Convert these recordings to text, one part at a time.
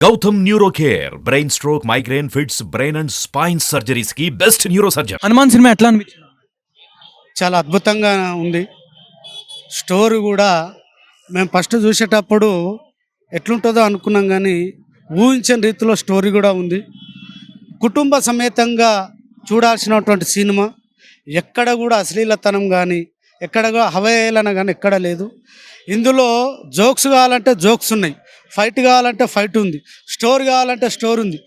Gautam neuro care brain stroke migraine fits brain and spine surgeries కి best neuro surgeon. Hanuman cinema ఎట్లా అనిపించింది? చాలా అద్భుతంగా ఉంది. స్టోరీ కూడా మేము ఫస్ట్ చూసేటప్పుడు ఎట్లుంటుందో అనుకున్నాం, కానీ ఊహించని రీతిలో స్టోరీ కూడా ఉంది. కుటుంబ సమేతంగా చూడాల్సినటువంటి సినిమా. ఎక్కడ కూడా అశ్లీలతనం కానీ, ఎక్కడ కూడా అవహేళన కానీ ఎక్కడ లేదు. ఇందులో జోక్స్ కావాలంటే జోక్స్ ఉన్నాయి, ఫైట్ కావాలంటే ఫైట్ ఉంది, స్టోరీ కావాలంటే స్టోరీ ఉంది.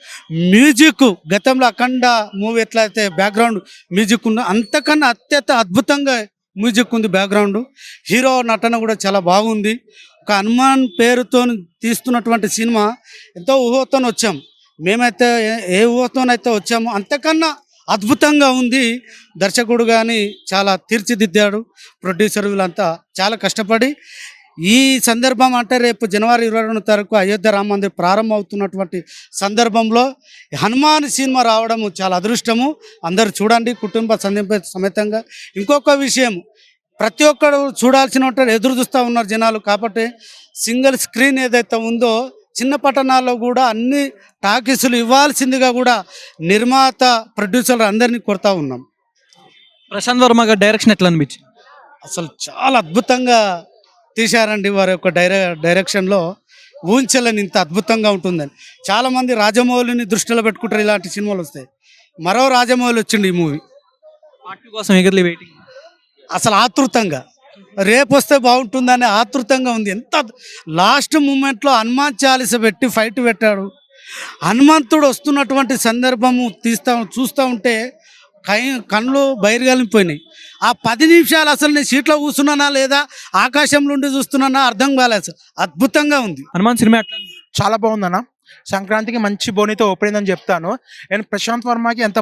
మ్యూజిక్ గతంలో అఖండ మూవీ ఎట్లయితే బ్యాక్గ్రౌండ్ మ్యూజిక్ ఉందో అంతకన్నా అత్యంత అద్భుతంగా మ్యూజిక్ ఉంది బ్యాక్గ్రౌండ్. హీరో నటన కూడా చాలా బాగుంది. ఒక హనుమాన్ పేరుతో తీస్తున్నటువంటి సినిమా ఎంతో ఊహతో వచ్చాం. మేమైతే ఏ ఊహతోనైతే వచ్చామో అంతకన్నా అద్భుతంగా ఉంది. దర్శకుడు కానీ చాలా తీర్చిదిద్దాడు. ప్రొడ్యూసర్ వీళ్ళంతా చాలా కష్టపడి ఈ సందర్భం అంటే రేపు జనవరి 22 తారీఖు అయోధ్య రామ మందిర్ ప్రారంభం అవుతున్నటువంటి సందర్భంలో హనుమాన్ సినిమా రావడం చాలా అదృష్టము. అందరూ చూడండి కుటుంబ సమేతంగా. ఇంకొక విషయం, ప్రతి ఒక్కరు చూడాల్సిన ఎదురు చూస్తూ ఉన్నారు జనాలు. కాబట్టి సింగిల్ స్క్రీన్ ఏదైతే ఉందో చిన్న పట్టణాల్లో కూడా అన్ని టాకీసులు ఇవ్వాల్సిందిగా కూడా నిర్మాత ప్రొడ్యూసర్లు అందరినీ కోరుతా ఉన్నాం. ప్రశాంత్ వర్మ గారి డైరెక్షన్ ఎట్లా అనిపించింది? అసలు చాలా అద్భుతంగా తీశారండి. వారి యొక్క డైరెక్షన్లో ఊహించలేని ఇంత అద్భుతంగా ఉంటుందని. చాలామంది రాజమౌళిని దృష్టిలో పెట్టుకుంటారు, ఇలాంటి సినిమాలు వస్తాయి. మరో రాజమౌళి వచ్చింది ఈ మూవీ పార్టీ కోసం ఎగర్లీ వెయిటింగ్. అసలు ఆతృతంగా రేపు వస్తే బాగుంటుందని ఆతృతంగా ఉంది. ఎంత లాస్ట్ మూమెంట్లో హనుమాన్ చాలీస పెట్టి ఫైట్ పెట్టాడు. హనుమంతుడు వస్తున్నటువంటి సందర్భము చూస్తూ ఉంటే కళ్ళు బయలుగాలిపోయినాయి. ఆ 10 నిమిషాలు అసలు నేను సీట్లో కూర్చున్నానా లేదా ఆకాశంలో ఉండి చూస్తున్నానా అర్థం కాలేదు. అద్భుతంగా ఉంది హనుమాన్ సినిమా ఎట్లా అనిపించింది? చాలా బాగుందన్న. సంక్రాంతికి మంచి బోనితో ఓపెన్ అని చెప్తాను. అండ్ ప్రశాంత్ వర్మకి ఎంత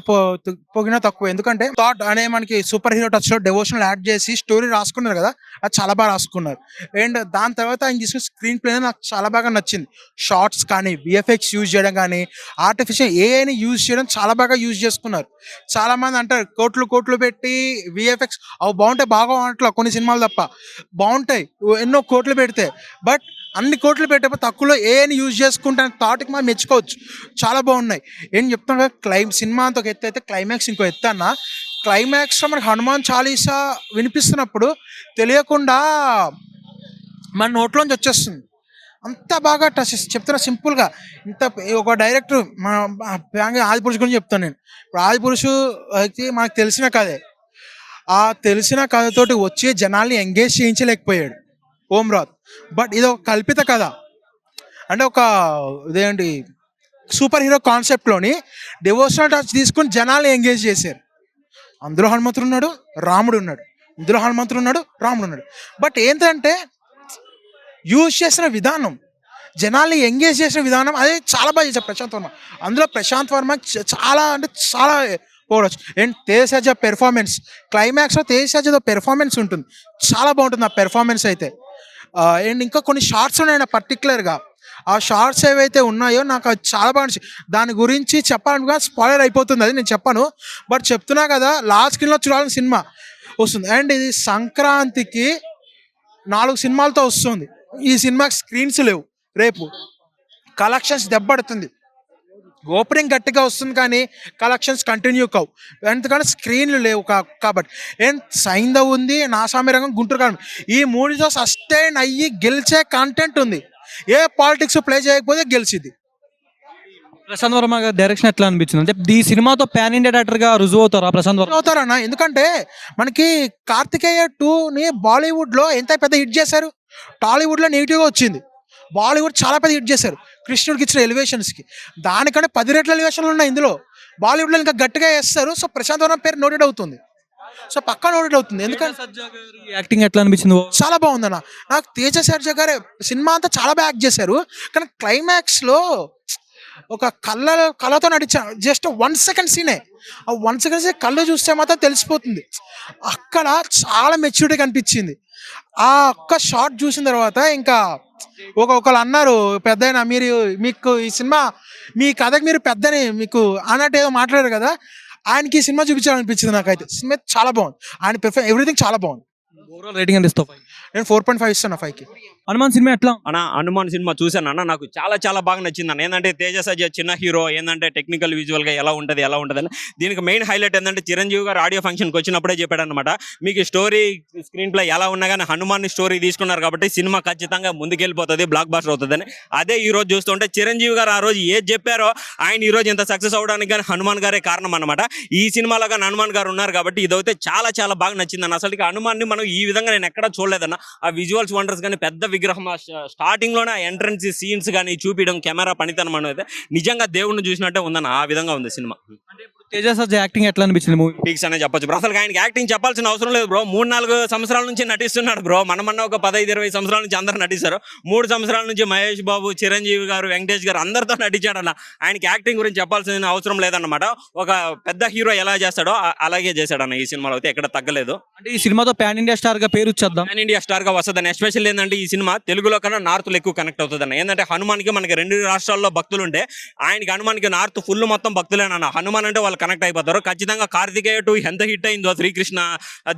పొగినా తక్కువ. ఎందుకంటే థాట్ అనే మనకి సూపర్ హీరో టచ్లో డెవోషనల్ యాడ్ చేసి స్టోరీ రాసుకున్నారు కదా, అది చాలా బాగా రాసుకున్నారు. అండ్ దాని తర్వాత ఆయన తీసుకున్న స్క్రీన్ ప్లే నాకు చాలా బాగా నచ్చింది. షార్ట్స్ కానీ, విఎఫ్ఎక్స్ యూజ్ చేయడం కానీ, ఆర్టిఫిషియల్ ఏఐని యూజ్ చేయడం చాలా బాగా యూజ్ చేసుకున్నారు. చాలా మంది అంటారు కోట్లు పెట్టి విఎఫ్ఎక్స్ అవి బాగుంటాయి, బాగా అట్లా కొన్ని సినిమాలు తప్ప బాగుంటాయి ఎన్నో కోట్లు పెడితే. బట్ అన్ని కోట్లు పెట్టేప్పుడు తక్కువలో ఏఐని యూజ్ చేసుకుంటే థాట్కి మనం మెచ్చుకోవచ్చు. చాలా బాగున్నాయి. ఏం చెప్తాను కదా, సినిమా అంత ఒక ఎత్తు అయితే క్లైమాక్స్ ఇంకో ఎత్తు అన్న. క్లైమాక్స్లో మనకి హనుమాన్ చాలీసా వినిపిస్తున్నప్పుడు తెలియకుండా మన నోట్లోంచి వచ్చేస్తుంది. అంత బాగా టచ్ చెప్తున్నా సింపుల్గా. ఇంత ఒక డైరెక్టర్ ఆదిపురుషు గురించి చెప్తాను నేను. ఇప్పుడు ఆదిపురుషు అయితే మనకు తెలిసిన కథే. ఆ తెలిసిన కథతోటి వచ్చి జనాల్ని ఎంగేజ్ చేయించలేకపోయాడు ఓమ్రాత్. బట్ ఇది ఒక కల్పిత కథ, అంటే ఒక ఇదేంటి సూపర్ హీరో కాన్సెప్ట్లోని డివోషనల్ టచ్ తీసుకుని జనాల్ని ఎంగేజ్ చేశారు. అందులో హనుమంతుడు ఉన్నాడు, రాముడు ఉన్నాడు. ఇందులో హనుమంతుడు ఉన్నాడు, రాముడు ఉన్నాడు. బట్ ఏంటంటే యూజ్ చేసిన విధానం, జనాల్ని ఎంగేజ్ చేసిన విధానం అది చాలా బాగా చేశారు ప్రశాంత్ వర్మ. అందులో ప్రశాంత్ వర్మ చాలా అంటే చాలా పోవచ్చు. అండ్ తేజ పెర్ఫార్మెన్స్, క్లైమాక్స్లో తేజ పెర్ఫార్మెన్స్ ఉంటుంది, చాలా బాగుంటుంది ఆ పెర్ఫార్మెన్స్ అయితే. అండ్ ఇంకా కొన్ని షార్ట్స్ ఉన్నాయి పర్టికులర్గా. ఆ షార్ట్స్ ఏవైతే ఉన్నాయో నాకు అది చాలా బాగా, దాని గురించి చెప్పాలనుకున్నా స్పాయిలర్ అయిపోతుంది, అది నేను చెప్పాను. బట్ చెప్తున్నా కదా, లాస్ట్ స్క్రీన్లో చూడాలని సినిమా వస్తుంది. అండ్ ఇది సంక్రాంతికి 4 సినిమాలతో వస్తుంది. ఈ సినిమాకి స్క్రీన్స్ లేవు. రేపు కలెక్షన్స్ దెబ్బడుతుంది. ఓపెనింగ్ గట్టిగా వస్తుంది కానీ కలెక్షన్స్ కంటిన్యూ కావు, ఎందుకంటే స్క్రీన్లు లేవు కాబట్టి. ఏం సైంధవ్ ఉంది, నాసామి రంగం, గుంటూరు కాలం, ఈ 3తో సస్టైన్ అయ్యి గెలిచే కంటెంట్ ఉంది. ఏ పాలిటిక్స్ ప్లే చేయకపోతే గెలిచింది. ప్రశాంత్ వర్మ గారి డైరెక్షన్ ఎట్లా అనిపించింది? అంటే ఈ సినిమాతో పాన్ ఇండియా డైరెక్టర్గా రుజువు అవుతారా ప్రశాంత్ వర్మ? అవుతారన్న. ఎందుకంటే మనకి కార్తికేయ 2ని బాలీవుడ్లో ఎంత పెద్ద హిట్ చేశారు, టాలీవుడ్లో నెగిటివ్గా వచ్చింది. బాలీవుడ్ చాలా పెద్ద హిట్ చేశారు కృష్ణుడికి ఇచ్చిన ఎలివేషన్స్కి. దానికంటే 10 రెట్ల ఎలివేషన్లు ఉన్నాయి ఇందులో. బాలీవుడ్లో ఇంకా గట్టిగా వేస్తారు. సో ప్రశాంత్ వర్మ పేరు నోటెడ్ అవుతుంది, సో పక్కా నోటెడ్ అవుతుంది. ఎందుకంటే యాక్టింగ్ ఎట్లా అనిపించింది? చాలా బాగుందన్న. నాకు తేజ సర్జా గారే సినిమా అంతా చాలా బాగా యాక్ట్ చేశారు. కానీ క్లైమాక్స్లో ఒక కళ్ళతో నడిచాను. జస్ట్ 1 సెకండ్ సీనే, ఆ 1 సెకండ్ సీన్ కళ్ళు చూస్తే మాత్రం తెలిసిపోతుంది. అక్కడ చాలా మెచ్యూరిటీ కనిపించింది. ఆ ఒక్క షాట్ చూసిన తర్వాత ఇంకా ఒకళ్ళు అన్నారు, పెద్దయినా మీకు ఈ సినిమా మీ కథకి మీరు పెద్దని మీకు అన్నట్టు ఏదో మాట్లాడారు కదా, ఆయనకి ఈ సినిమా చూపించాలనిపించింది నాకైతే. సినిమా చాలా బాగుంది, ఆయన ఎవ్రీథింగ్ చాలా బాగుంది. ఓవరాల్ రేటింగ్ ఎంత ఇస్తావు? నేను 4.5 ఇస్తాను 5కి. హనుమాన్ సినిమా ఎట్లా? అన్న హనుమాన్ సినిమా చూశాను అన్న, నాకు చాలా చాలా బాగా నచ్చింది అన్న. ఏంటంటే తేజ సజ్జ చిన్న హీరో, ఏంటంటే టెక్నికల్ విజువల్ గా ఎలా ఉంటుంది అని దీనికి మెయిన్ హైలైట్ ఏంటంటే చిరంజీవి గారు ఆడియో ఫంక్షన్కి వచ్చినప్పుడే చెప్పాడు అనమాట, మీకు స్టోరీ స్క్రీన్ ప్లే ఎలా ఉన్నా కానీ హనుమాన్ స్టోరీ తీసుకున్నారు కాబట్టి సినిమా ఖచ్చితంగా ముందుకెళ్ళిపోతుంది, బ్లాక్ బాస్టర్ అవుతుందని. అదే ఈ రోజు చూస్తుంటే చిరంజీవి గారు ఆ రోజు ఏది చెప్పారో ఆయన ఈ రోజు ఇంత సక్సెస్ అవడానికి కానీ హనుమాన్ గారే కారణం అనమాట. ఈ సినిమాలో కానీ హనుమాన్ గారు ఉన్నారు కాబట్టి ఇదైతే చాలా చాలా బాగా నచ్చింది అన్న. అసలు హనుమాన్ని మనం ఈ విధంగా నేను ఎక్కడ చూడలేదన్న. ఆ విజువల్స్ వండర్స్ కానీ, పెద్ద విగ్రహం స్టార్టింగ్ లోనే ఎంట్రన్స్ సీన్స్ కానీ చూపించడం, కెమెరా పనితనం అనేది నిజంగా దేవుడిని చూసినట్టే ఉందన్న. ఆ విధంగా ఉంది సినిమా. అంటే ఇప్పుడు తేజ సజ్జ యాక్టింగ్ ఎట్లా అనిపించింది మూవీ? పీక్స్ అనే చెప్పొచ్చు బ్రో. అసలు ఆయనకి యాక్టింగ్ చెప్పాల్సిన అవసరం లేదు బ్రో. 3-4 సంవత్సరాల నుంచి నటిస్తున్నాడు బ్రో. మనమన్న ఒక 15-20 సంవత్సరాల నుంచి అందరూ నటిస్తారు. 3 సంవత్సరాల నుంచి మహేష్ బాబు, చిరంజీవి గారు, వెంకటేష్ గారు అందరితో నటించాడన్న. ఆయనకి యాక్టింగ్ గురించి చెప్పాల్సిన అవసరం లేదన్నమాట. ఒక పెద్ద హీరో ఎలా చేస్తాడో అలాగే చేశాడన్న. ఈ సినిమాలో అయితే ఎక్కడ తగ్గలేదు. అంటే ఈ సినిమాతో పాన్ ఇండియా స్టార్ గా పేరు వచ్చేద్దాం, పాన్ ఇండియా స్టార్ గా వస్తుందని. ఎస్పెషల్ ఏంటంటే ఈ సినిమా తెలుగులో కన్నా నార్త్ లో ఎక్కువ కనెక్ట్ అవుతుందన్న. ఏంటంటే హనుమాన్కి మనకి 2 రాష్ట్రాల్లో భక్తులు ఉంటే ఆయనకి హనుమాన్కి నార్త్ ఫుల్ మొత్తం భక్తులేనన్న. హనుమాన్ అంటే వాళ్ళు కనెక్ట్ అయిపోతారు. ఖచ్చితంగా కార్తికేయ 2 ఎంత హిట్ అయిందో శ్రీకృష్ణ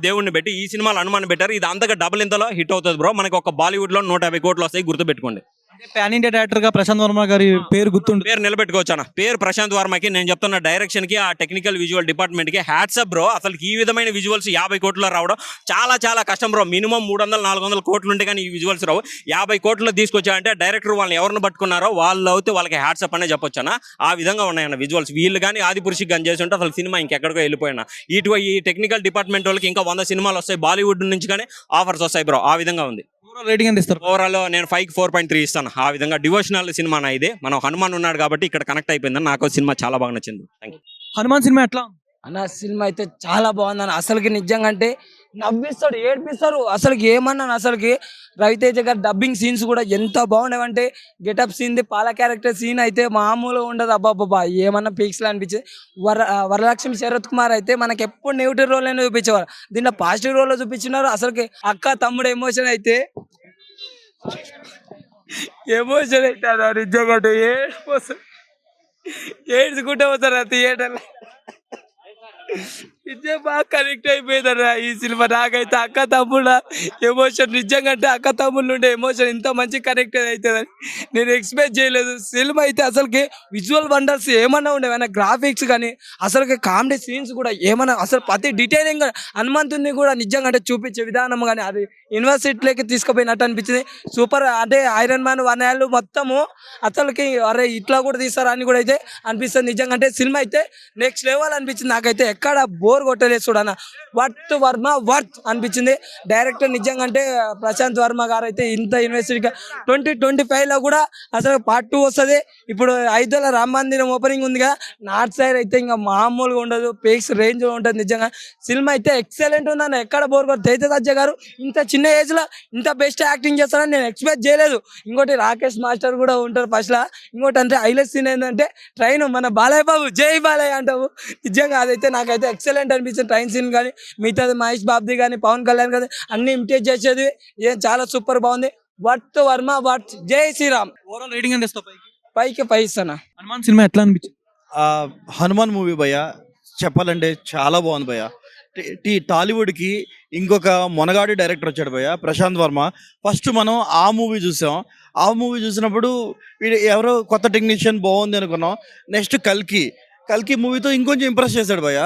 దేవుడిని పెట్టి ఈ సినిమాలో హనుమాన్ పెట్టారు. ఇది అంతగా డబుల్ ఇంతలో హిట్ అవుతుంది బ్రో. మనకి ఒక బాలీవుడ్ లో 150 కోట్లు వస్తాయి, గుర్తుపెట్టుకోండి. అంటే పాన్ ఇండియా డైరెక్టర్ గా ప్రశాంత్ వర్మ గారి పేరు గుర్తుంటుంది. పేరు నిలబెట్టుకోవచ్చు అన్న. పేరు ప్రశాంత్ వర్మకి, నేను చెప్తున్న డైరెక్షన్ కి, ఆ టెక్నికల్ విజువల్ డిపార్ట్మెంట్ కి హ్యాట్సప్ బ్రో. అసలు ఈ విధమైన విజువల్స్ 50 కోట్లు రావడం చాలా చాలా కష్టం బ్రో. మినిమం 300-400 కోట్లు ఉంటే కానీ ఈ విజువల్స్ రావు. 50 కోట్లు తీసుకొచ్చారంటే డైరెక్టర్ వాళ్ళని ఎవరిని పట్టుకున్నారో వాళ్ళు అయితే వాళ్ళకి హ్యాట్సప్ అనే చెప్పొచ్చు అన్న. ఆ విధంగా ఉన్నాయన్న విజువల్స్. వీళ్ళు కానీ ఆదిపురుషికి కానీ చేసి ఉంటే అసలు సినిమా ఇంకెక్కడికో వెళ్ళిపోయినా. ఈ టెక్నికల్ డిపార్ట్మెంట్ వాళ్ళకి ఇంకా 100 సినిమాలు వస్తాయి, బాలీవుడ్ నుంచి కానీ ఆఫర్స్ వస్తాయి బ్రో. ఆ విధంగా ఉంది. ఓవరాల్ రేటింగ్ ఎంత ఇస్తారు? ఓవరాల్ నేను 5కి 4.3 ఇస్తాను. ఆ విధంగా డివోషనల్ సినిమా ఇది. మనం హనుమాన్ ఉన్నాడు కాబట్టి ఇక్కడ కనెక్ట్ అయిపోయిందని నాకు సినిమా చాలా బాగా నచ్చింది. Thank you. హనుమాన్ సినిమా ఎట్లా? అన్న సినిమా అయితే చాలా బాగుందన్న. అసలుకి నిజంగా అంటే నవ్విస్తాడు, ఏడ్పిస్తారు. అసలుకి ఏమన్నాను, అసలుకి రవితేజ గారి డబ్బింగ్ సీన్స్ కూడా ఎంత బాగుండేవంటే గెటప్ సీన్, పాల క్యారెక్టర్ సీన్ అయితే మామూలుగా ఉండదు. అబ్బాబ్బా ఏమన్నా పీక్స్లా అనిపించింది. వరలక్ష్మి శరత్ కుమార్ అయితే మనకి ఎప్పుడు నెగిటివ్ రోల్ అయినా చూపించేవారు, దీంట్లో పాజిటివ్ రోల్ లో చూపించినారు. అసలుకి అక్క తమ్ముడు ఎమోషన్ అయితే అన్న నిజంగా ఏడ్చుకుంటే పోతారు ఆ థియేటర్లో. నిజం బాగా కనెక్ట్ అయిపోయిందన్న ఈ సినిమా. నాకైతే అక్క తమ్ముళ్ళ ఎమోషన్ నిజంగా అంటే అక్క తమ్ముళ్ళు ఉండే ఎమోషన్ ఇంత మంచి కనెక్ట్ అవుతుందని నేను ఎక్స్పెక్ట్ చేయలేదు. సినిమా అయితే అసలుకి విజువల్ వండర్స్ ఏమన్నా ఉండేవన్నా, గ్రాఫిక్స్ కానీ అసలుకి కామెడీ సీన్స్ కూడా ఏమన్నా, అసలు ప్రతి డీటెయిలింగ్ హనుమంతుని కూడా నిజంగా అంటే చూపించే విధానం కానీ అది యూనివర్సిటీలోకి తీసుకుపోయినట్టు అనిపించింది. సూపర్. అంటే ఐరన్ మ్యాన్ 1 ఏళ్ళు మొత్తము అసలుకి అరే ఇట్లా కూడా తీస్తారా అని కూడా అయితే అనిపిస్తుంది. నిజంగా అంటే సినిమా అయితే నెక్స్ట్ లెవెల్ అనిపించింది. నాకైతే ఎక్కడ బోర్ కొట్టలేదు చూడన్న. వర్మ వర్త్ అనిపించింది. డైరెక్టర్ నిజంగా అంటే ప్రశాంత్ వర్మ గారు అయితే ఇంత యూనివర్సిటీగా 2025లో కూడా అసలు పార్ట్ 2 వస్తుంది. ఇప్పుడు 5 రామ మందిరం ఓపెనింగ్ ఉంది కదా, నార్త్ సైడ్ అయితే ఇంకా మామూలుగా ఉండదు, పేక్స్ రేంజ్ ఉంటుంది. నిజంగా సినిమా అయితే ఎక్సలెంట్ ఉందన్న. ఎక్కడ బోర్ కొట్టు. తేజ సజ్జ గారు ఇంత చిన్న ఏజ్ లో ఇంత బెస్ట్ యాక్టింగ్ చేస్తారని నేను ఎక్స్పెక్ట్ చేయలేదు. ఇంకోటి రాకేష్ మాస్టర్ కూడా ఉంటారు ఫస్ట్ లా. ఇంకోటి అంటే హైలైట్ సీన్ ఏంటంటే ట్రైన్ మన బాలయ్య బాబు జై బాలయ్య అంటావు. నిజంగా అదైతే నాకైతే ఎక్సలెంట్ అనిపించింది. ట్రైన్ సీన్ కానీ మిగతాది మహేష్ బాబుది కానీ పవన్ కళ్యాణ్ కానీ అన్ని ఇమిటేట్ చేసేది ఏం చాలా సూపర్ బాగుంది. Worth Varma worth. జై శ్రీరామ్. ఓవరాల్ రేటింగ్ ఎంత ఇస్తావు? 5కి 5 ఇస్తానా. హనుమాన్ సినిమా ఎట్లా అనిపించింది? హనుమాన్ మూవీ భయ్య చెప్పాలంటే చాలా బాగుంది భయ్య. టాలీవుడ్కి ఇంకొక మొనగాడి డైరెక్టర్ వచ్చాడు భయ్య, ప్రశాంత్ వర్మ. ఫస్ట్ మనం ఆ మూవీ చూసాం. ఆ మూవీ చూసినప్పుడు వీడు ఎవరో కొత్త టెక్నీషియన్ బాగుంది అనుకున్నాం. నెక్స్ట్ కల్కి మూవీతో ఇంకొంచెం ఇంప్రెస్ చేశాడు భయ్య.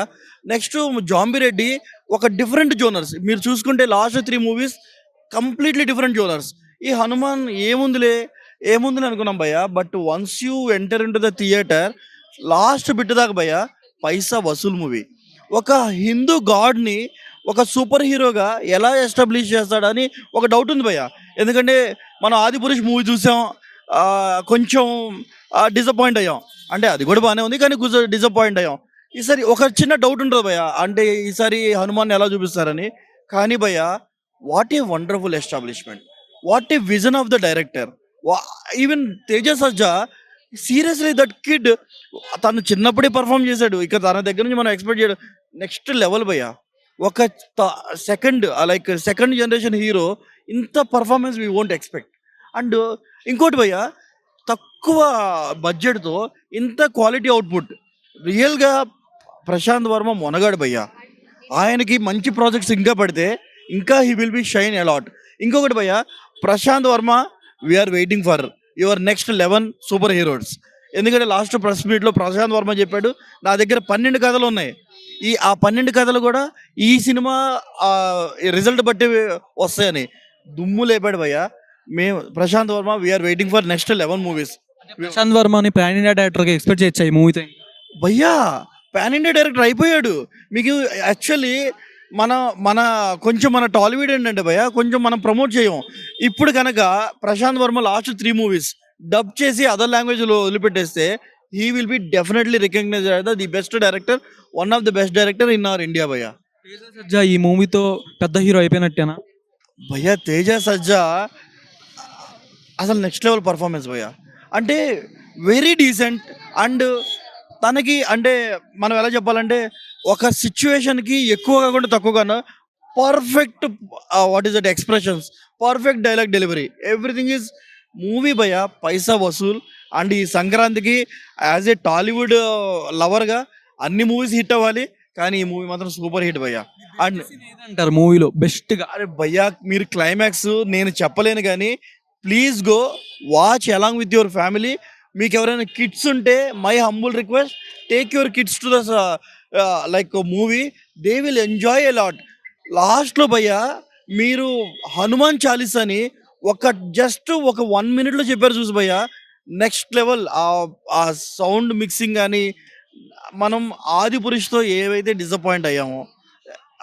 నెక్స్ట్ జాంబీ రెడ్డి ఒక డిఫరెంట్ జోనర్స్. మీరు చూసుకుంటే last 3 movies completely different genres. ఈ హనుమాన్ ఏముందిలే అనుకున్నాం భయ్య. But once you enter in to the theatre last bit దాకా భయ్య పైసా వసూల్ మూవీ. ఒక హిందూ గాడ్ని ఒక సూపర్ హీరోగా ఎలా ఎస్టాబ్లిష్ చేస్తాడని ఒక డౌట్ ఉంది భయ్య. ఎందుకంటే మనం ఆదిపురుష్ మూవీ చూసాం, కొంచెం డిసప్పాయింట్ అయ్యాం. అంటే అది కూడా బాగానే ఉంది కానీ కొంచెం డిసప్పాయింట్ అయ్యాం. ఈసారి ఒక చిన్న డౌట్ ఉంటుంది భయ్య, అంటే ఈసారి హనుమాన్ ఎలా చూపిస్తారని. కానీ భయ్య what a wonderful establishment, what a vision of the director. Even Teja Sajja seriously that kid తను చిన్నప్పుడే పర్ఫామ్ చేశాడు. ఇక తన దగ్గర నుంచి మనం ఎక్స్పెక్ట్ చేయడం నెక్స్ట్ లెవెల్ భయ్య. ఒక సెకండ్ జనరేషన్ హీరో ఇంత performance we won't expect. And ఇంకోటి భయ్య, తక్కువ బడ్జెట్తో ఇంత క్వాలిటీ అవుట్పుట్. రియల్గా ప్రశాంత్ వర్మ మొనగాడు భయ్య. ఆయనకి మంచి ప్రాజెక్ట్స్ ఇంకా పడితే ఇంకా he will be shine a lot. ఇంకొకటి భయ్య, Prashanth Varma we are waiting for your next 11 super heroes. ఎందుకంటే లాస్ట్ ప్రెస్ మీట్లో ప్రశాంత్ వర్మ చెప్పాడు, నా దగ్గర 12 కథలు ఉన్నాయి. ఆ 12 కథలు కూడా ఈ సినిమా రిజల్ట్ బట్టి వస్తాయని దుమ్ము లేపాడు భయ్య. మేము Prasanth Varma we are waiting for next 11 movies. Prasanth వర్మని పాన్ ఇండియా డైరెక్టర్గా ఎక్స్పెక్ట్ చేయొచ్చా ఈ మూవీతో? భయ్యా పాన్ ఇండియా డైరెక్టర్ అయిపోయాడు. మీకు యాక్చువల్లీ మన టాలీవుడ్ ఏంటంటే భయ్య, కొంచెం మనం ప్రమోట్ చేయం. ఇప్పుడు కనుక Prasanth Varma last 3 movies dub చేసి అదర్ లాంగ్వేజ్లో వదిలిపెట్టేస్తే he will be definitely recognise the best director, one of the best director in our India భయ్య. తేజ సజ్జా ఈ మూవీతో పెద్ద హీరో అయిపోయినట్టేనా? భయ్య తేజ సజ్జా అసలు నెక్స్ట్ లెవెల్ పర్ఫార్మెన్స్ భయ్య. అంటే వెరీ డీసెంట్. అండ్ తనకి అంటే మనం ఎలా చెప్పాలంటే ఒక సిచ్యువేషన్కి ఎక్కువ కాకుండా తక్కువగా perfect what is that expressions, perfect dialogue delivery, everything is movie భయ్య పైసా వసూల్. అండ్ ఈ సంక్రాంతికి యాజ్ ఏ టాలీవుడ్ లవర్గా అన్ని మూవీస్ హిట్ అవ్వాలి, కానీ ఈ మూవీ మాత్రం సూపర్ హిట్ భయ్య. అండ్ అంటారు మూవీలో బెస్ట్గా? అరే భయ్యా మీరు క్లైమాక్స్ నేను చెప్పలేను, కానీ please go watch along with your family. మీకు ఎవరైనా కిడ్స్ ఉంటే my humble request, take your kids to the like movie, they will enjoy a lot. లాస్ట్లో భయ్యా మీరు హనుమాన్ చాలీస్ అని జస్ట్ ఒక 1 minute చెప్పారు చూసి భయ్యా, నెక్స్ట్ లెవెల్. ఆ సౌండ్ మిక్సింగ్ కానీ మనం ఆది పురుషుతో ఏవైతే డిసప్పాయింట్ అయ్యామో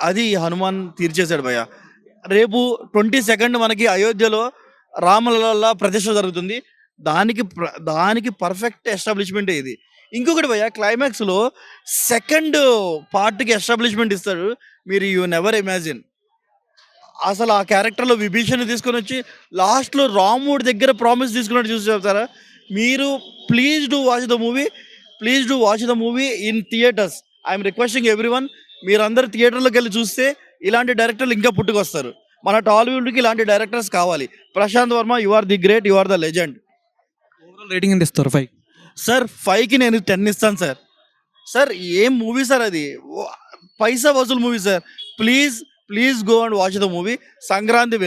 అది హనుమాన్ తీర్చేశాడు భయ్య. రేపు 22nd మనకి అయోధ్యలో రామలల్ల ప్రతిష్ఠ జరుగుతుంది. దానికి పర్ఫెక్ట్ ఎస్టాబ్లిష్మెంట్ ఇది. ఇంకొకటి భయ్య, క్లైమాక్స్లో సెకండ్ పార్ట్కి ఎస్టాబ్లిష్మెంట్ ఇస్తాడు. మీరు యూ నెవర్ ఇమాజిన్. అసలు ఆ క్యారెక్టర్లో విభీషణ్ తీసుకొని వచ్చి లాస్ట్లో రాముడి దగ్గర ప్రామిస్ తీసుకున్నట్టు చూసి చెప్తారా మీరు. Please do watch the movie in theatres. I'm requesting everyone, మీరందరూ థియేటర్లోకి వెళ్ళి చూస్తే ఇలాంటి డైరెక్టర్లు ఇంకా పుట్టుకొస్తారు. మన టాలీవుడ్కి ఇలాంటి డైరెక్టర్స్ కావాలి. Prasanth Varma, you are the great, you are the legend. Overall rating ఎంత ఇస్తారు? 5 సార్ 5కి నేను 10 ఇస్తాను సార్. సార్ ఏం మూవీ సార్ అది, పైసా వసూలు movie sir. Please go and watch the movie. Sankranti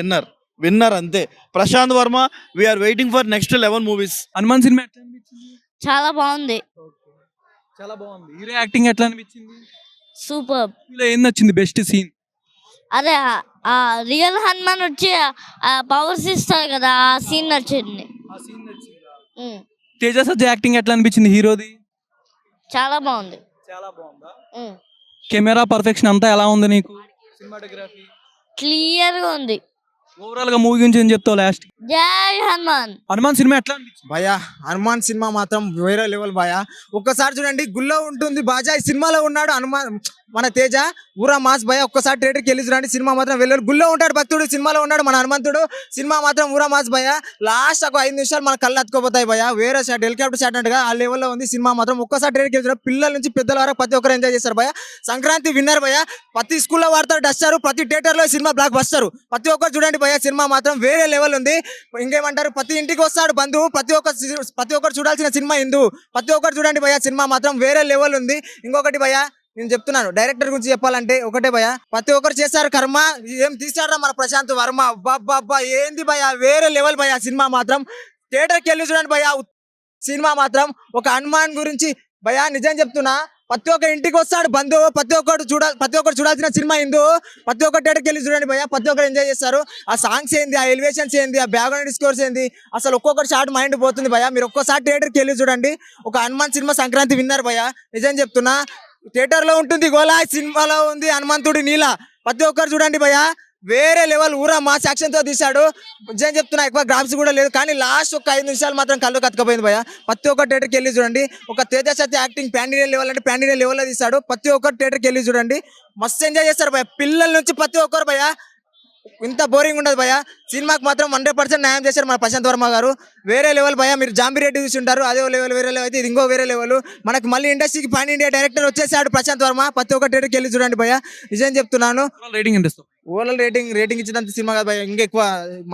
winner అంతే. Prasanth Varma, we are waiting for next 11 movies. Hanuman cinema ఎట్లా అనిపించింది? చాలా బాగుంది. చాలా బాగుంది. హీరో యాక్టింగ్ ఎట్లా అనిపించింది? సూపర్. హీరో ఏం నచ్చింది? Best scene? అదే ఆ రియల్ హనుమాన్ వచ్చి ఆ పవర్స్ ఇస్తారు కదా, ఆ సీన్ నచ్చింది. తేజ సజ్జా యాక్టింగ్ ఎట్లా అనిపించింది హీరోది? చాలా బాగుంది. చాలా బాగుందా? కెమెరా పర్ఫెక్షన్ అంతా ఎలా ఉంది నీకు? సినిమాటోగ్రఫీ క్లియర్ గా ఉంది. ఓవరాల్ గా మూవీ గురించి ఏం చెప్తావు లాస్ట్? జై హనుమాన్. హనుమాన్ సినిమా ఎట్లా అనిపించింది? భయ హనుమాన్ సినిమా మాత్రం వేరే లెవెల్ భయ. ఒక్కసారి చూడండి, గుల్లో ఉంటుంది బాజా ఈ సినిమాలో ఉన్నాడు హనుమాన్ మన తేజ, ఊరా మాస్ భయ. ఒక్కసారి థియేటర్కి వెళ్ళి చూడండి, సినిమా మాత్రం వెళ్ళాడు. గుల్లో ఉంటాడు భక్తుడు, సినిమాలో ఉన్నాడు మన హనుమంతుడు. సినిమా మాత్రం ఊరా మాస్ భయ. లాస్ట్ ఒక 5 నిమిషాలు మన కళ్ళు అతుకోపోతాయి భయ. వేరే షాట్, హెలికాప్టర్ షాట్ అంటగా ఆ లెవెల్లో ఉంది సినిమా మాత్రం. ఒక్కసారి థియేటర్కి వెళ్ళి పిల్లల నుంచి పెద్దల వరకు ప్రతి ఒక్కరు ఎంజాయ్ చేస్తారు భయ. సంక్రాంతి విన్నర్ భయ. ప్రతి స్కూల్లో వాడతారు డస్టారు, ప్రతి థియేటర్లో సినిమా బ్లాక్ బస్టారు. ప్రతి ఒక్కరు చూడండి భయ, సినిమా మాత్రం వేరే లెవెల్ ఉంది. ఇంకేమంటారు, ప్రతి ఇంటికి వస్తాడు బంధువు, ప్రతి ఒక్కరు చూడాల్సిన సినిమా హిందూ. ప్రతి ఒక్కరు చూడండి భయ, సినిమా మాత్రం వేరే లెవెల్ ఉంది. ఇంకొకటి భయ, నేను చెప్తున్నాను డైరెక్టర్ గురించి చెప్పాలంటే ఒకటే భయ, ప్రతి ఒక్కరు చేస్తారు కర్మ. ఏం తీసారా మన ప్రశాంత్ వర్మ, బాబ్బా ఏంది భయ, వేరే లెవెల్ భయ. సినిమా మాత్రం థియేటర్కి వెళ్ళి చూడండి భయ. సినిమా మాత్రం ఒక హనుమాన్ గురించి భయ, నిజం చెప్తున్నా. ప్రతి ఒక్క ఇంటికి వస్తాడు బంధువు, ప్రతి ఒక్కరు చూడాల్సిన సినిమా హిందూ. ప్రతి ఒక్క థియేటర్కి వెళ్ళి చూడండి భయ, ప్రతి ఒక్కరు ఎంజాయ్ చేస్తారు. ఆ సాంగ్స్ ఏంది, ఆ ఎలివేషన్స్ ఏంది, ఆ బ్యాక్గ్రౌండ్ స్కోర్స్ ఏంది, అసలు ఒక్కొక్కటి షార్ట్ మైండ్ పోతుంది భయ. మీరు ఒక్కసారి థియేటర్కి వెళ్ళి చూడండి. ఒక హనుమాన్ సినిమా సంక్రాంతి విన్నర్ భయ, నిజం చెప్తున్నా. థియేటర్లో ఉంటుంది గోలా, సినిమాలో ఉంది హనుమంతుడి నీల. ప్రతి ఒక్కరు చూడండి భయ, వేరే లెవెల్. ఊరా మాస్ యాక్షన్ తో తీశాడు. నిజం చెప్తున్నా, ఎక్కువ గ్రాఫ్స్ కూడా లేదు, కానీ లాస్ట్ ఒక 5 నిమిషాలు మాత్రం కళ్ళు కతకపోయింది భయ. ప్రతి ఒక్క థియేటర్కి వెళ్ళి చూడండి. ఒక తేజ సత్య యాక్టింగ్ పాన్ ఇండియా లెవెల్ అంటే పాన్ ఇండియా లెవెల్లో తీశాడు. ప్రతి ఒక్కరు థియేటర్కి వెళ్ళి చూడండి, మస్తు ఎంజాయ్ చేస్తారు భయ. పిల్లల నుంచి ప్రతి ఒక్కరు భయ, ఇంత బోరింగ్ ఉండదు భయ. సినిమాకి మాత్రం 100% న్యాయం చేశారు మన ప్రశాంత్ వర్మ గారు. వేరే లెవెల్ భయ. మీరు జాంబీ రెడ్డి చూసి ఉంటారు, అదే లెవెల్. వేరే లెవెల్ అయితే ఇది ఇంకో వేరే లెవెల్. మనకి మళ్ళీ ఇండస్ట్రీకి పాన్ ఇండియా డైరెక్టర్ వచ్చేసాడు ప్రశాంత్ వర్మ. ప్రతి ఒక్క థియేటర్కి వెళ్ళి చూడండి భయ, నిజం చెప్తున్నాను. రేటింగ్ ఎంత ఇస్తావు? ఓవరాల్ రేటింగ్ ఇచ్చినంత సినిమా కాదు భయ, ఇంకా ఎక్కువ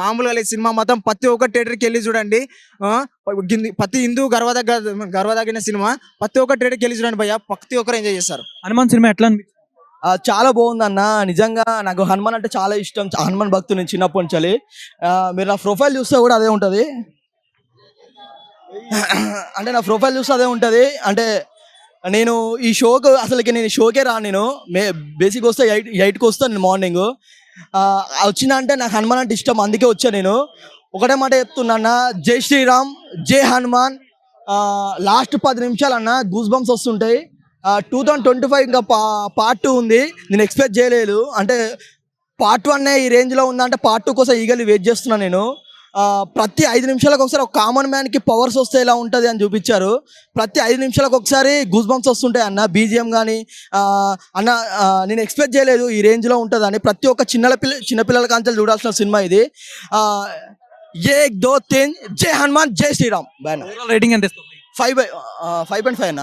మామూలుగా లేదు సినిమా మాత్రం. ప్రతి ఒక్క థియేటర్కి వెళ్ళి చూడండి. ప్రతి హిందూ గర్వదగిన సినిమా. ప్రతి ఒక్క థియేటర్కి వెళ్ళి చూడండి భయ, ప్రతి ఒక్కరు ఎంజాయ్ చేస్తారు. హనుమాన్ సినిమా ఎట్లా అనిపించింది? చాలా బాగుంది అన్న. నిజంగా నాకు హనుమాన్ అంటే చాలా ఇష్టం. హనుమాన్ భక్తుని నేను చిన్నప్పటి నుంచి. మీరు నా ప్రొఫైల్ చూస్తే కూడా అదే ఉంటుంది. అంటే నా ప్రొఫైల్ చూస్తే అదే ఉంటుంది. అంటే నేను ఈ షోకు అసలుకి నేను షోకే రాను. నేను బేసిక్ వస్తే 8కి వస్తాను నేను మార్నింగ్. వచ్చినా అంటే నాకు హనుమాన్ అంటే ఇష్టం, అందుకే వచ్చాను నేను. ఒకటే మాట చెప్తున్నా అన్న, జై శ్రీరామ్, జై హనుమాన్. లాస్ట్ 10 నిమిషాలు అన్న గూస్ బంప్స్ వస్తుంటాయి. 2025 ఇంకా పార్ట్ 2 ఉంది. నేను ఎక్స్పెక్ట్ చేయలేదు. అంటే పార్ట్ 1 ఈ రేంజ్లో ఉందంటే పార్ట్ 2 కోసం ఈగర్లీ వెయిట్ చేస్తున్నాను నేను. ప్రతి 5 నిమిషాలకు ఒకసారి ఒక కామన్ మ్యాన్కి పవర్స్ వస్తే ఎలా ఉంటుంది అని చూపించారు. ప్రతి 5 నిమిషాలకు ఒకసారి గూస్ బంప్స్ వస్తుంటాయి అన్న. బీజిఎం కానీ అన్న నేను ఎక్స్పెక్ట్ చేయలేదు ఈ రేంజ్లో ఉంటుందని. ప్రతి ఒక్క చిన్నపిల్లల కాంచెలు చూడాల్సిన సినిమా ఇది. 1 2 3 జై హనుమాన్, జై శ్రీరామ్. రేటింగ్ ఎంత ఇస్తావు? 5/5 అన్న.